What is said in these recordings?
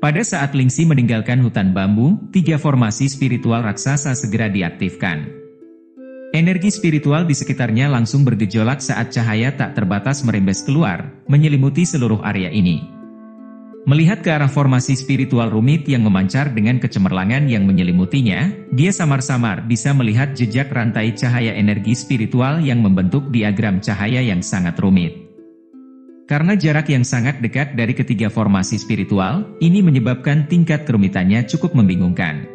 Pada saat Lingxi meninggalkan hutan bambu, 3 formasi spiritual raksasa segera diaktifkan. Energi spiritual di sekitarnya langsung bergejolak saat cahaya tak terbatas merembes keluar, menyelimuti seluruh area ini. Melihat ke arah formasi spiritual rumit yang memancar dengan kecemerlangan yang menyelimutinya, dia samar-samar bisa melihat jejak rantai cahaya energi spiritual yang membentuk diagram cahaya yang sangat rumit. Karena jarak yang sangat dekat dari ketiga formasi spiritual, ini menyebabkan tingkat kerumitannya cukup membingungkan.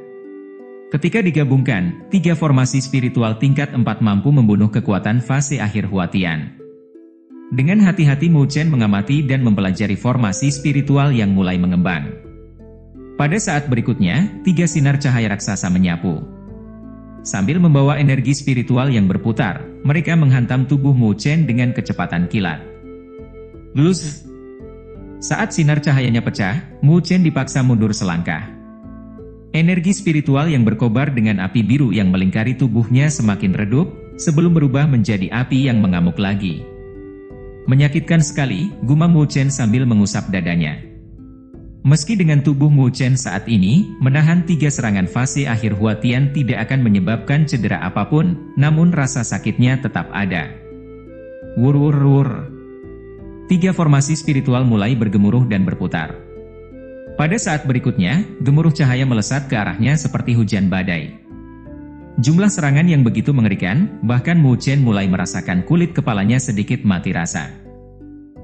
Ketika digabungkan, 3 formasi spiritual tingkat 4 mampu membunuh kekuatan fase akhir Huatian. Dengan hati-hati Mu Chen mengamati dan mempelajari formasi spiritual yang mulai mengembang. Pada saat berikutnya, 3 sinar cahaya raksasa menyapu. Sambil membawa energi spiritual yang berputar, mereka menghantam tubuh Mu Chen dengan kecepatan kilat. Lus. Saat sinar cahayanya pecah, Mu Chen dipaksa mundur selangkah. Energi spiritual yang berkobar dengan api biru yang melingkari tubuhnya semakin redup, sebelum berubah menjadi api yang mengamuk lagi. Menyakitkan sekali, gumam Mu Chen sambil mengusap dadanya. Meski dengan tubuh Mu Chen saat ini, menahan 3 serangan fase akhir Huatian tidak akan menyebabkan cedera apapun, namun rasa sakitnya tetap ada. Wur-wur-wur. 3 formasi spiritual mulai bergemuruh dan berputar. Pada saat berikutnya, gemuruh cahaya melesat ke arahnya seperti hujan badai. Jumlah serangan yang begitu mengerikan, bahkan Mu Chen mulai merasakan kulit kepalanya sedikit mati rasa.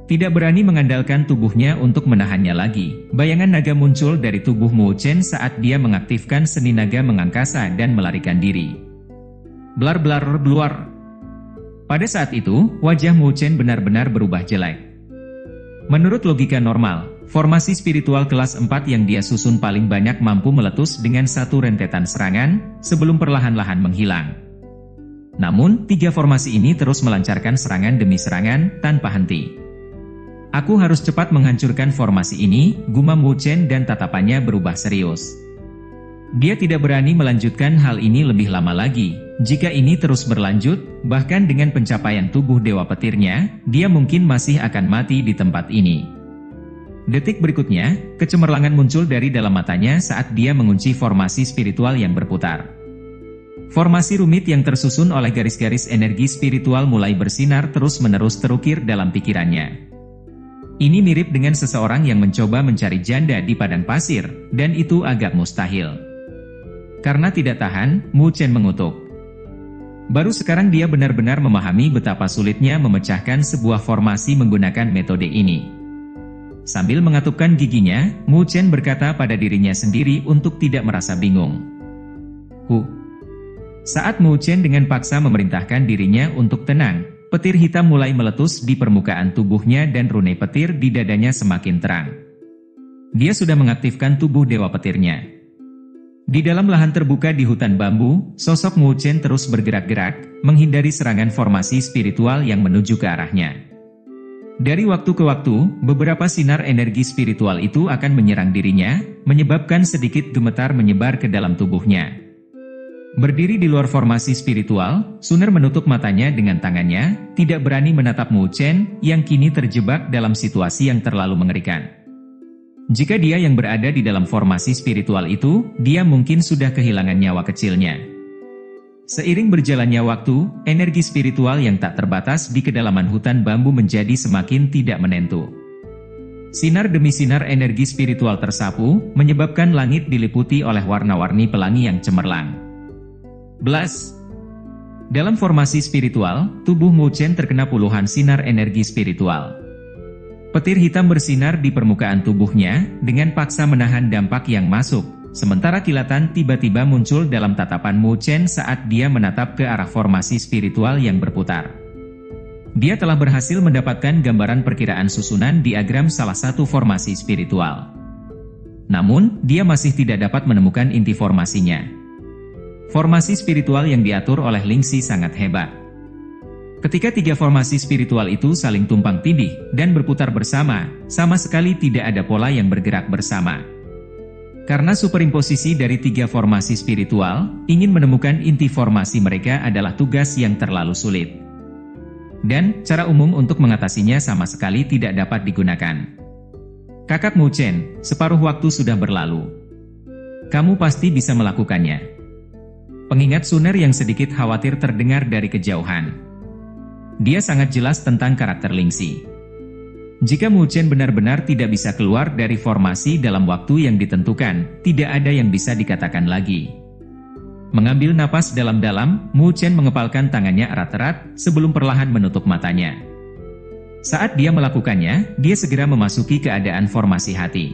Tidak berani mengandalkan tubuhnya untuk menahannya lagi, bayangan naga muncul dari tubuh Mu Chen saat dia mengaktifkan seni naga mengangkasa dan melarikan diri. Blar-blar-bluar. Pada saat itu, wajah Mu Chen benar-benar berubah jelek. Menurut logika normal, formasi spiritual kelas 4 yang dia susun paling banyak mampu meletus dengan satu rentetan serangan, sebelum perlahan-lahan menghilang. Namun, 3 formasi ini terus melancarkan serangan demi serangan, tanpa henti. Aku harus cepat menghancurkan formasi ini, gumam Mu Chen dan tatapannya berubah serius. Dia tidak berani melanjutkan hal ini lebih lama lagi. Jika ini terus berlanjut, bahkan dengan pencapaian tubuh Dewa Petirnya, dia mungkin masih akan mati di tempat ini. Detik berikutnya, kecemerlangan muncul dari dalam matanya saat dia mengunci formasi spiritual yang berputar. Formasi rumit yang tersusun oleh garis-garis energi spiritual mulai bersinar terus-menerus terukir dalam pikirannya. Ini mirip dengan seseorang yang mencoba mencari janda di padang pasir, dan itu agak mustahil. Karena tidak tahan, Mu Chen mengutuk. Baru sekarang dia benar-benar memahami betapa sulitnya memecahkan sebuah formasi menggunakan metode ini. Sambil mengatupkan giginya, Mu Chen berkata pada dirinya sendiri untuk tidak merasa bingung. Saat Mu Chen dengan paksa memerintahkan dirinya untuk tenang, petir hitam mulai meletus di permukaan tubuhnya dan rune petir di dadanya semakin terang. Dia sudah mengaktifkan tubuh Dewa Petirnya. Di dalam lahan terbuka di hutan bambu, sosok Mu Chen terus bergerak-gerak, menghindari serangan formasi spiritual yang menuju ke arahnya. Dari waktu ke waktu, beberapa sinar energi spiritual itu akan menyerang dirinya, menyebabkan sedikit gemetar menyebar ke dalam tubuhnya. Berdiri di luar formasi spiritual, Suner menutup matanya dengan tangannya, tidak berani menatap Mu Chen, yang kini terjebak dalam situasi yang terlalu mengerikan. Jika dia yang berada di dalam formasi spiritual itu, dia mungkin sudah kehilangan nyawa kecilnya. Seiring berjalannya waktu, energi spiritual yang tak terbatas di kedalaman hutan bambu menjadi semakin tidak menentu. Sinar demi sinar energi spiritual tersapu, menyebabkan langit diliputi oleh warna-warni pelangi yang cemerlang. Dalam formasi spiritual, tubuh Mu Chen terkena puluhan sinar energi spiritual. Petir hitam bersinar di permukaan tubuhnya, dengan paksa menahan dampak yang masuk, sementara kilatan tiba-tiba muncul dalam tatapan Mu Chen saat dia menatap ke arah formasi spiritual yang berputar. Dia telah berhasil mendapatkan gambaran perkiraan susunan diagram salah satu formasi spiritual. Namun, dia masih tidak dapat menemukan inti formasinya. Formasi spiritual yang diatur oleh Lingxi sangat hebat. Ketika 3 formasi spiritual itu saling tumpang tindih dan berputar bersama, sama sekali tidak ada pola yang bergerak bersama. Karena superimposisi dari 3 formasi spiritual, ingin menemukan inti formasi mereka adalah tugas yang terlalu sulit. Dan, cara umum untuk mengatasinya sama sekali tidak dapat digunakan. Kakak Mu Chen, separuh waktu sudah berlalu. Kamu pasti bisa melakukannya. Pengingat Suner yang sedikit khawatir terdengar dari kejauhan. Dia sangat jelas tentang karakter Lingxi. Jika Mu Chen benar-benar tidak bisa keluar dari formasi dalam waktu yang ditentukan, tidak ada yang bisa dikatakan lagi. Mengambil napas dalam-dalam, Mu Chen mengepalkan tangannya erat-erat sebelum perlahan menutup matanya. Saat dia melakukannya, dia segera memasuki keadaan formasi hati.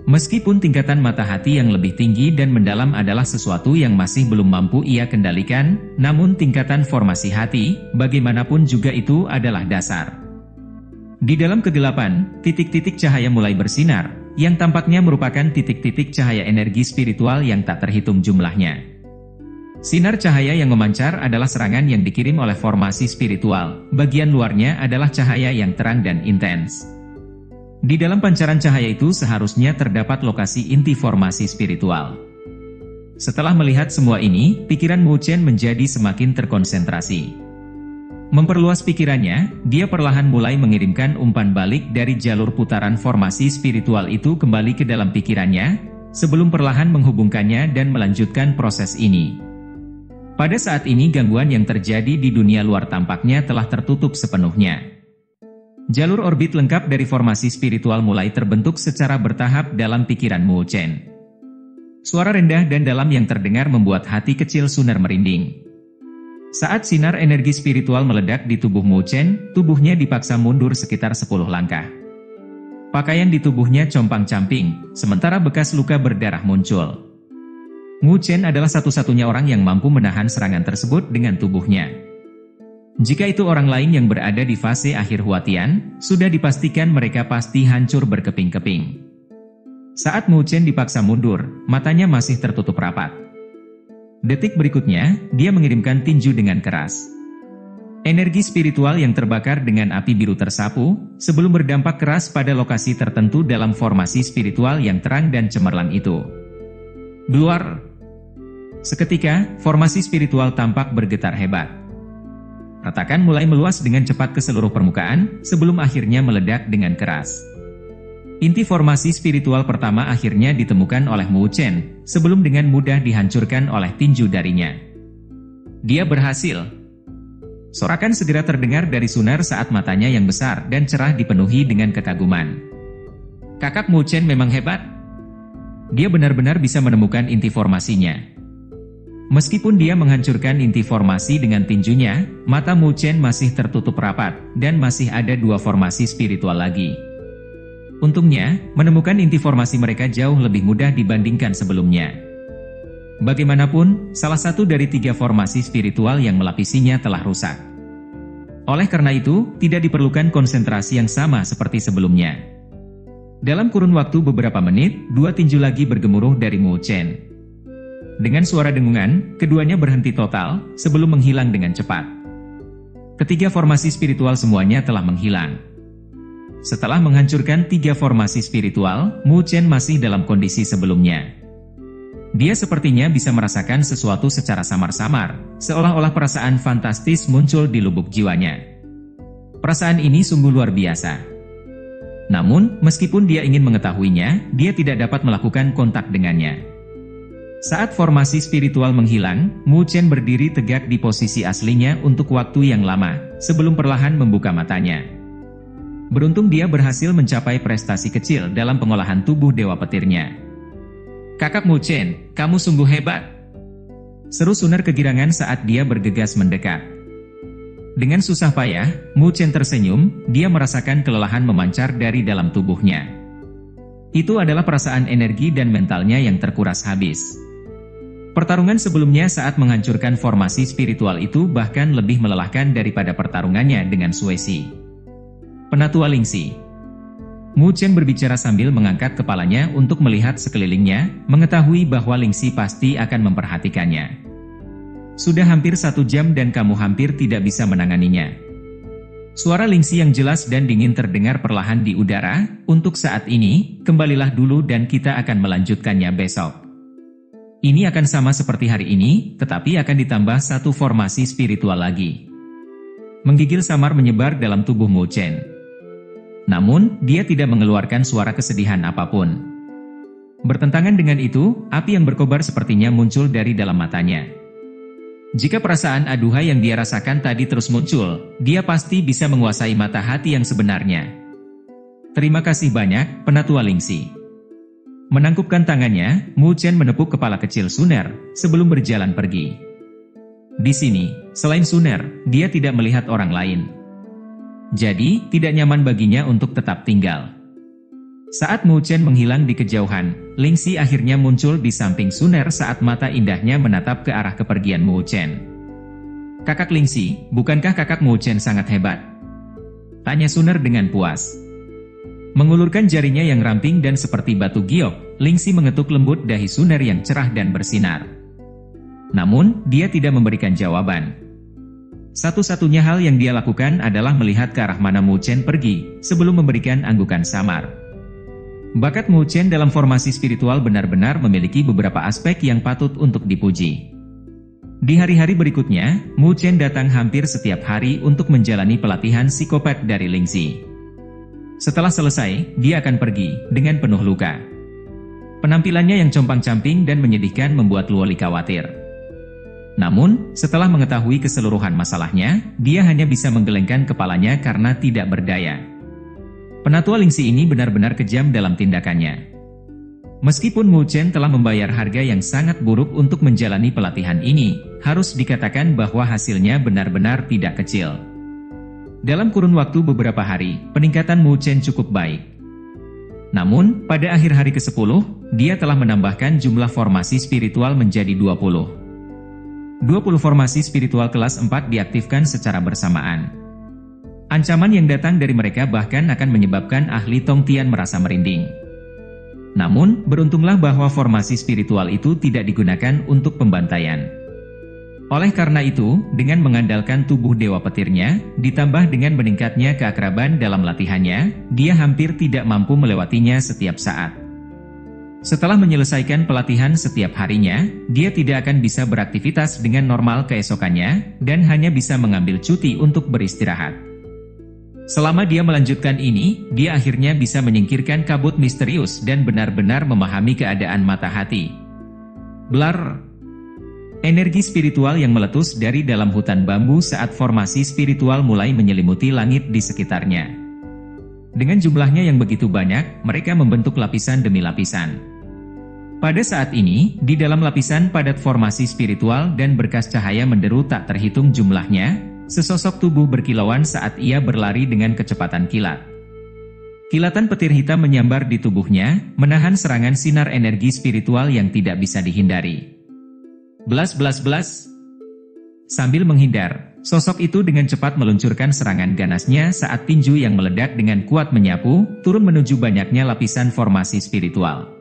Meskipun tingkatan mata hati yang lebih tinggi dan mendalam adalah sesuatu yang masih belum mampu ia kendalikan, namun tingkatan formasi hati, bagaimanapun juga itu adalah dasar. Di dalam kegelapan, titik-titik cahaya mulai bersinar, yang tampaknya merupakan titik-titik cahaya energi spiritual yang tak terhitung jumlahnya. Sinar cahaya yang memancar adalah serangan yang dikirim oleh formasi spiritual, bagian luarnya adalah cahaya yang terang dan intens. Di dalam pancaran cahaya itu seharusnya terdapat lokasi inti formasi spiritual. Setelah melihat semua ini, pikiran Mu Chen menjadi semakin terkonsentrasi. Memperluas pikirannya, dia perlahan mulai mengirimkan umpan balik dari jalur putaran formasi spiritual itu kembali ke dalam pikirannya, sebelum perlahan menghubungkannya dan melanjutkan proses ini. Pada saat ini gangguan yang terjadi di dunia luar tampaknya telah tertutup sepenuhnya. Jalur orbit lengkap dari formasi spiritual mulai terbentuk secara bertahap dalam pikiran Mu Chen. Suara rendah dan dalam yang terdengar membuat hati kecil Suner merinding. Saat sinar energi spiritual meledak di tubuh Mu Chen, tubuhnya dipaksa mundur sekitar 10 langkah. Pakaian di tubuhnya compang-camping, sementara bekas luka berdarah muncul. Mu Chen adalah satu-satunya orang yang mampu menahan serangan tersebut dengan tubuhnya. Jika itu orang lain yang berada di fase akhir Huatian, sudah dipastikan mereka pasti hancur berkeping-keping. Saat Mu Chen dipaksa mundur, matanya masih tertutup rapat. Detik berikutnya, dia mengirimkan tinju dengan keras. Energi spiritual yang terbakar dengan api biru tersapu, sebelum berdampak keras pada lokasi tertentu dalam formasi spiritual yang terang dan cemerlang itu. Keluar! Seketika, formasi spiritual tampak bergetar hebat. Retakan mulai meluas dengan cepat ke seluruh permukaan, sebelum akhirnya meledak dengan keras. Inti formasi spiritual pertama akhirnya ditemukan oleh Mu Chen, sebelum dengan mudah dihancurkan oleh tinju darinya. Dia berhasil. Sorakan segera terdengar dari Suner saat matanya yang besar dan cerah dipenuhi dengan kekaguman. Kakak Mu Chen memang hebat. Dia benar-benar bisa menemukan inti formasinya. Meskipun dia menghancurkan inti formasi dengan tinjunya, mata Mu Chen masih tertutup rapat, dan masih ada 2 formasi spiritual lagi. Untungnya, menemukan inti formasi mereka jauh lebih mudah dibandingkan sebelumnya. Bagaimanapun, salah satu dari 3 formasi spiritual yang melapisinya telah rusak. Oleh karena itu, tidak diperlukan konsentrasi yang sama seperti sebelumnya. Dalam kurun waktu beberapa menit, 2 tinju lagi bergemuruh dari Mu Chen. Dengan suara dengungan, keduanya berhenti total, sebelum menghilang dengan cepat. Ketiga formasi spiritual semuanya telah menghilang. Setelah menghancurkan 3 formasi spiritual, Mu Chen masih dalam kondisi sebelumnya. Dia sepertinya bisa merasakan sesuatu secara samar-samar, seolah-olah perasaan fantastis muncul di lubuk jiwanya. Perasaan ini sungguh luar biasa. Namun, meskipun dia ingin mengetahuinya, dia tidak dapat melakukan kontak dengannya. Saat formasi spiritual menghilang, Mu Chen berdiri tegak di posisi aslinya untuk waktu yang lama, sebelum perlahan membuka matanya. Beruntung dia berhasil mencapai prestasi kecil dalam pengolahan tubuh Dewa Petirnya. Kakak Mu Chen, kamu sungguh hebat! Seru Suner kegirangan saat dia bergegas mendekat. Dengan susah payah, Mu Chen tersenyum, dia merasakan kelelahan memancar dari dalam tubuhnya. Itu adalah perasaan energi dan mentalnya yang terkuras habis. Pertarungan sebelumnya saat menghancurkan formasi spiritual itu bahkan lebih melelahkan daripada pertarungannya dengan Suesi. Penatua Lingxi. Mu Chen berbicara sambil mengangkat kepalanya untuk melihat sekelilingnya, mengetahui bahwa Lingxi pasti akan memperhatikannya. Sudah hampir 1 jam dan kamu hampir tidak bisa menanganinya. Suara Lingxi yang jelas dan dingin terdengar perlahan di udara. Untuk saat ini, kembalilah dulu dan kita akan melanjutkannya besok. Ini akan sama seperti hari ini, tetapi akan ditambah 1 formasi spiritual lagi. Menggigil samar menyebar dalam tubuh Mu Chen. Namun, dia tidak mengeluarkan suara kesedihan apapun. Bertentangan dengan itu, api yang berkobar sepertinya muncul dari dalam matanya. Jika perasaan aduhai yang dia rasakan tadi terus muncul, dia pasti bisa menguasai mata hati yang sebenarnya. Terima kasih banyak, Penatua Lingxi. Menangkupkan tangannya, Mu Chen menepuk kepala kecil Suner sebelum berjalan pergi. Di sini, selain Suner, dia tidak melihat orang lain. Jadi, tidak nyaman baginya untuk tetap tinggal. Saat Mu Chen menghilang di kejauhan, Lingxi akhirnya muncul di samping Suner saat mata indahnya menatap ke arah kepergian Mu Chen. Kakak Lingxi, bukankah kakak Mu Chen sangat hebat? Tanya Suner dengan puas. Mengulurkan jarinya yang ramping dan seperti batu giok, Lingxi mengetuk lembut dahi Suner yang cerah dan bersinar. Namun, dia tidak memberikan jawaban. Satu-satunya hal yang dia lakukan adalah melihat ke arah mana Mu Chen pergi, sebelum memberikan anggukan samar. Bakat Mu Chen dalam formasi spiritual benar-benar memiliki beberapa aspek yang patut untuk dipuji. Di hari-hari berikutnya, Mu Chen datang hampir setiap hari untuk menjalani pelatihan psikopat dari Lingxi. Setelah selesai, dia akan pergi, dengan penuh luka. Penampilannya yang compang-camping dan menyedihkan membuat Luoli khawatir. Namun, setelah mengetahui keseluruhan masalahnya, dia hanya bisa menggelengkan kepalanya karena tidak berdaya. Penatua Lingxi ini benar-benar kejam dalam tindakannya. Meskipun Mu Chen telah membayar harga yang sangat buruk untuk menjalani pelatihan ini, harus dikatakan bahwa hasilnya benar-benar tidak kecil. Dalam kurun waktu beberapa hari, peningkatan Mu Chen cukup baik. Namun, pada akhir hari ke-10, dia telah menambahkan jumlah formasi spiritual menjadi 20. 20 formasi spiritual kelas 4 diaktifkan secara bersamaan. Ancaman yang datang dari mereka bahkan akan menyebabkan ahli Tong Tian merasa merinding. Namun, beruntunglah bahwa formasi spiritual itu tidak digunakan untuk pembantaian. Oleh karena itu, dengan mengandalkan tubuh dewa petirnya, ditambah dengan meningkatnya keakraban dalam latihannya, dia hampir tidak mampu melewatinya setiap saat. Setelah menyelesaikan pelatihan setiap harinya, dia tidak akan bisa beraktivitas dengan normal keesokannya, dan hanya bisa mengambil cuti untuk beristirahat. Selama dia melanjutkan ini, dia akhirnya bisa menyingkirkan kabut misterius dan benar-benar memahami keadaan mata hati. Blar. Energi spiritual yang meletus dari dalam hutan bambu saat formasi spiritual mulai menyelimuti langit di sekitarnya. Dengan jumlahnya yang begitu banyak, mereka membentuk lapisan demi lapisan. Pada saat ini, di dalam lapisan padat formasi spiritual dan berkas cahaya menderu tak terhitung jumlahnya, sesosok tubuh berkilauan saat ia berlari dengan kecepatan kilat. Kilatan petir hitam menyambar di tubuhnya, menahan serangan sinar energi spiritual yang tidak bisa dihindari. Belas. Sambil menghindar, sosok itu dengan cepat meluncurkan serangan ganasnya saat tinju yang meledak dengan kuat menyapu, turun menuju banyaknya lapisan formasi spiritual.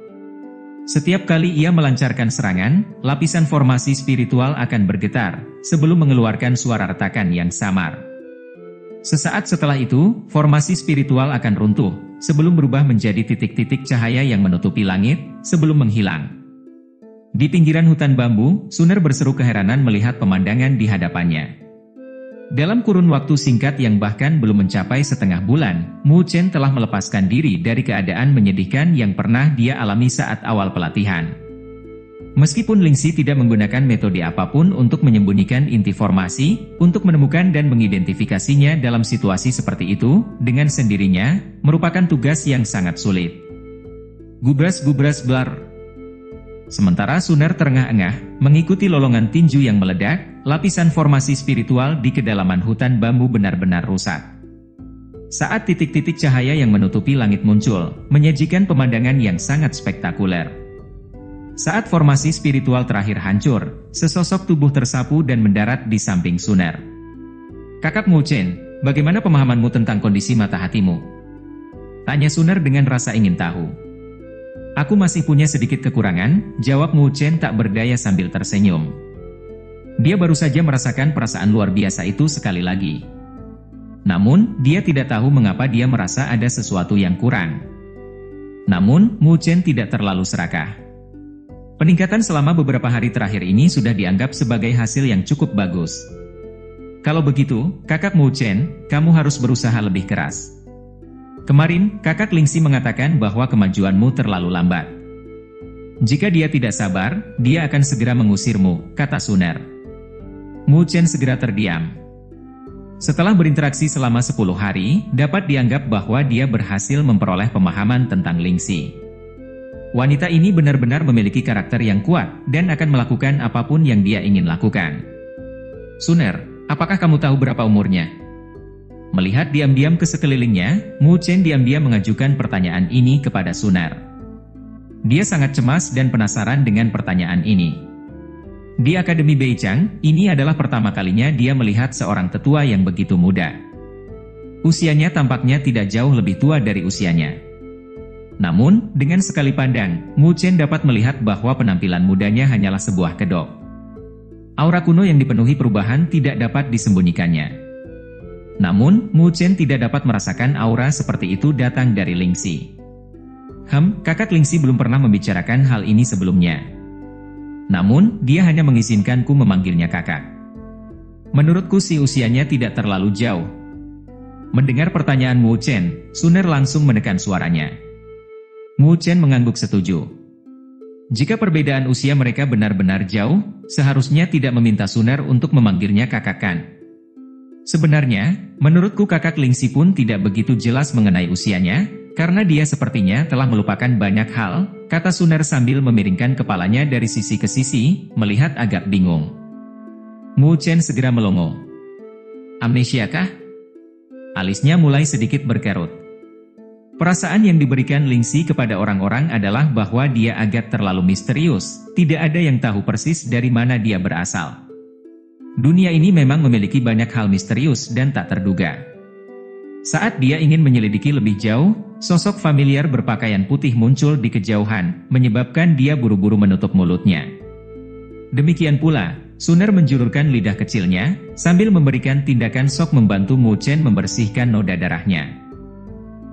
Setiap kali ia melancarkan serangan, lapisan formasi spiritual akan bergetar, sebelum mengeluarkan suara retakan yang samar. Sesaat setelah itu, formasi spiritual akan runtuh, sebelum berubah menjadi titik-titik cahaya yang menutupi langit, sebelum menghilang. Di pinggiran hutan bambu, Suner berseru keheranan melihat pemandangan di hadapannya. Dalam kurun waktu singkat yang bahkan belum mencapai setengah bulan, Mu Chen telah melepaskan diri dari keadaan menyedihkan yang pernah dia alami saat awal pelatihan. Meskipun Lingxi tidak menggunakan metode apapun untuk menyembunyikan inti formasi, untuk menemukan dan mengidentifikasinya dalam situasi seperti itu, dengan sendirinya, merupakan tugas yang sangat sulit. Gubras blar. Sementara Suner terengah-engah, mengikuti lolongan tinju yang meledak, lapisan formasi spiritual di kedalaman hutan bambu benar-benar rusak. Saat titik-titik cahaya yang menutupi langit muncul, menyajikan pemandangan yang sangat spektakuler. Saat formasi spiritual terakhir hancur, sesosok tubuh tersapu dan mendarat di samping Suner. Kakak Mu Chen, bagaimana pemahamanmu tentang kondisi mata hatimu? Tanya Suner dengan rasa ingin tahu. Aku masih punya sedikit kekurangan, jawab Mu Chen tak berdaya sambil tersenyum. Dia baru saja merasakan perasaan luar biasa itu sekali lagi. Namun, dia tidak tahu mengapa dia merasa ada sesuatu yang kurang. Namun, Mu Chen tidak terlalu serakah. Peningkatan selama beberapa hari terakhir ini sudah dianggap sebagai hasil yang cukup bagus. Kalau begitu, kakak Mu Chen, kamu harus berusaha lebih keras. Kemarin, kakak Lingxi mengatakan bahwa kemajuanmu terlalu lambat. Jika dia tidak sabar, dia akan segera mengusirmu, kata Suner. Mu Chen segera terdiam. Setelah berinteraksi selama 10 hari, dapat dianggap bahwa dia berhasil memperoleh pemahaman tentang Lingxi. Wanita ini benar-benar memiliki karakter yang kuat, dan akan melakukan apapun yang dia ingin lakukan. Suner, apakah kamu tahu berapa umurnya? Melihat diam-diam ke sekelilingnya, Mu Chen diam-diam mengajukan pertanyaan ini kepada Suner. Dia sangat cemas dan penasaran dengan pertanyaan ini. Di Akademi Beichang, ini adalah pertama kalinya dia melihat seorang tetua yang begitu muda. Usianya tampaknya tidak jauh lebih tua dari usianya. Namun, dengan sekali pandang, Mu Chen dapat melihat bahwa penampilan mudanya hanyalah sebuah kedok. Aura kuno yang dipenuhi perubahan tidak dapat disembunyikannya. Namun, Mu Chen tidak dapat merasakan aura seperti itu datang dari Lingxi. Kakak Lingxi belum pernah membicarakan hal ini sebelumnya. Namun, dia hanya mengizinkanku memanggilnya kakak. Menurutku si usianya tidak terlalu jauh. Mendengar pertanyaan Mu Chen, Suner langsung menekan suaranya. Mu Chen mengangguk setuju. Jika perbedaan usia mereka benar-benar jauh, seharusnya tidak meminta Suner untuk memanggilnya kakak kan. Sebenarnya, menurutku kakak Lingxi pun tidak begitu jelas mengenai usianya, karena dia sepertinya telah melupakan banyak hal, kata Suner sambil memiringkan kepalanya dari sisi ke sisi, melihat agak bingung. Mu Chen segera melongo. Amnesia kah? Alisnya mulai sedikit berkerut. Perasaan yang diberikan Lingxi kepada orang-orang adalah bahwa dia agak terlalu misterius, tidak ada yang tahu persis dari mana dia berasal. Dunia ini memang memiliki banyak hal misterius dan tak terduga. Saat dia ingin menyelidiki lebih jauh, sosok familiar berpakaian putih muncul di kejauhan, menyebabkan dia buru-buru menutup mulutnya. Demikian pula, Suner menjulurkan lidah kecilnya, sambil memberikan tindakan sok membantu Mu Chen membersihkan noda darahnya.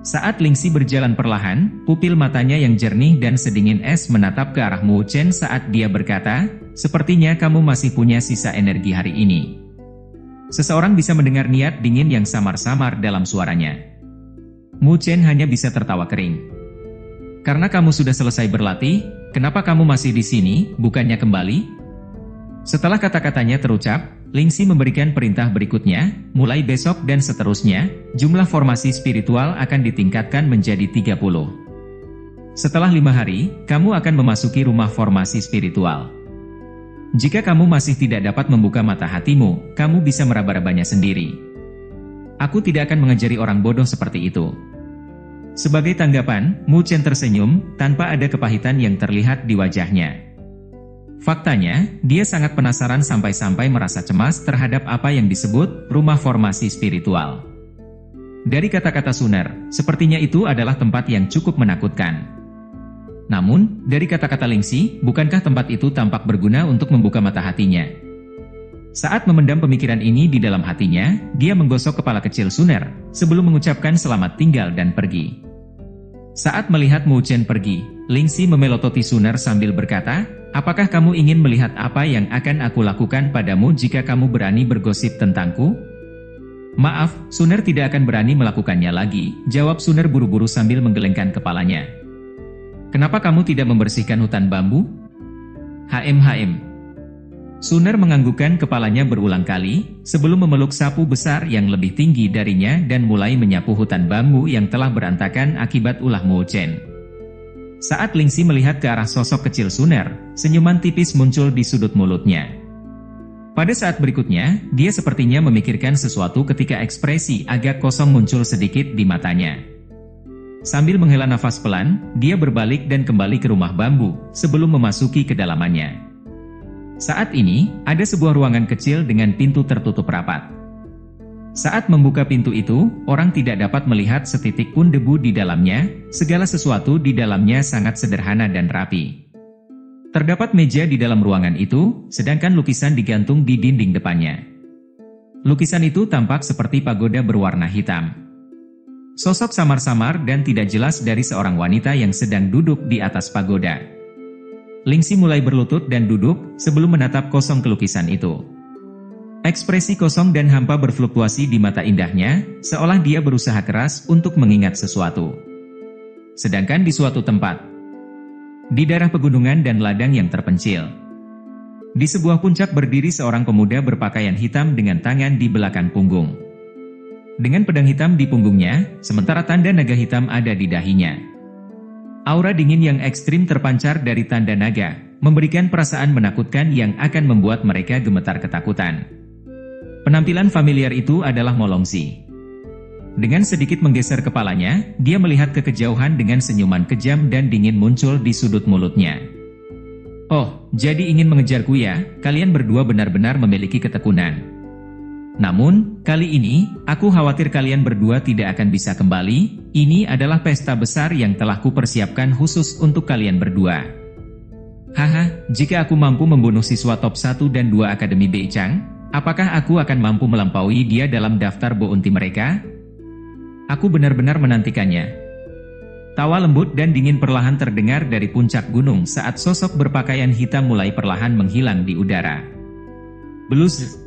Saat Lingxi berjalan perlahan, pupil matanya yang jernih dan sedingin es menatap ke arah Mu Chen saat dia berkata, "Sepertinya kamu masih punya sisa energi hari ini." Seseorang bisa mendengar niat dingin yang samar-samar dalam suaranya. Mu Chen hanya bisa tertawa kering. "Karena kamu sudah selesai berlatih, kenapa kamu masih di sini, bukannya kembali?" Setelah kata-katanya terucap, Lingxi memberikan perintah berikutnya, mulai besok dan seterusnya, jumlah formasi spiritual akan ditingkatkan menjadi 30. Setelah 5 hari, kamu akan memasuki rumah formasi spiritual. Jika kamu masih tidak dapat membuka mata hatimu, kamu bisa meraba-rabanya sendiri. Aku tidak akan mengajari orang bodoh seperti itu. Sebagai tanggapan, Mu Chen tersenyum, tanpa ada kepahitan yang terlihat di wajahnya. Faktanya, dia sangat penasaran sampai-sampai merasa cemas terhadap apa yang disebut rumah formasi spiritual. Dari kata-kata Suner, sepertinya itu adalah tempat yang cukup menakutkan. Namun, dari kata-kata Lingxi, bukankah tempat itu tampak berguna untuk membuka mata hatinya? Saat memendam pemikiran ini di dalam hatinya, dia menggosok kepala kecil Suner, sebelum mengucapkan selamat tinggal dan pergi. Saat melihat Mu Chen pergi, Lingxi memelototi Suner sambil berkata, "Apakah kamu ingin melihat apa yang akan aku lakukan padamu jika kamu berani bergosip tentangku?" "Maaf, Suner tidak akan berani melakukannya lagi," jawab Suner buru-buru sambil menggelengkan kepalanya. "Kenapa kamu tidak membersihkan hutan bambu?" Suner menganggukkan kepalanya berulang kali, sebelum memeluk sapu besar yang lebih tinggi darinya dan mulai menyapu hutan bambu yang telah berantakan akibat ulah Mu Chen. Saat Lingxi melihat ke arah sosok kecil Suner, senyuman tipis muncul di sudut mulutnya. Pada saat berikutnya, dia sepertinya memikirkan sesuatu ketika ekspresi agak kosong muncul sedikit di matanya. Sambil menghela nafas pelan, dia berbalik dan kembali ke rumah bambu, sebelum memasuki kedalamannya. Saat ini, ada sebuah ruangan kecil dengan pintu tertutup rapat. Saat membuka pintu itu, orang tidak dapat melihat setitik pun debu di dalamnya, segala sesuatu di dalamnya sangat sederhana dan rapi. Terdapat meja di dalam ruangan itu, sedangkan lukisan digantung di dinding depannya. Lukisan itu tampak seperti pagoda berwarna hitam. Sosok samar-samar dan tidak jelas dari seorang wanita yang sedang duduk di atas pagoda. Lingxi mulai berlutut dan duduk, sebelum menatap kosong ke lukisan itu. Ekspresi kosong dan hampa berfluktuasi di mata indahnya, seolah dia berusaha keras untuk mengingat sesuatu. Sedangkan di suatu tempat, di daerah pegunungan dan ladang yang terpencil, di sebuah puncak berdiri seorang pemuda berpakaian hitam dengan tangan di belakang punggung. Dengan pedang hitam di punggungnya, sementara tanda naga hitam ada di dahinya. Aura dingin yang ekstrim terpancar dari tanda naga, memberikan perasaan menakutkan yang akan membuat mereka gemetar ketakutan. Penampilan familiar itu adalah Molongsi. Dengan sedikit menggeser kepalanya, dia melihat ke kejauhan dengan senyuman kejam dan dingin muncul di sudut mulutnya. "Oh, jadi ingin mengejarku ya? Kalian berdua benar-benar memiliki ketekunan. Namun, kali ini, aku khawatir kalian berdua tidak akan bisa kembali. Ini adalah pesta besar yang telah kupersiapkan khusus untuk kalian berdua. Haha, jika aku mampu membunuh siswa top 1 dan 2 Akademi Beichang, apakah aku akan mampu melampaui dia dalam daftar bounty mereka? Aku benar-benar menantikannya." Tawa lembut dan dingin perlahan terdengar dari puncak gunung saat sosok berpakaian hitam mulai perlahan menghilang di udara. Belus.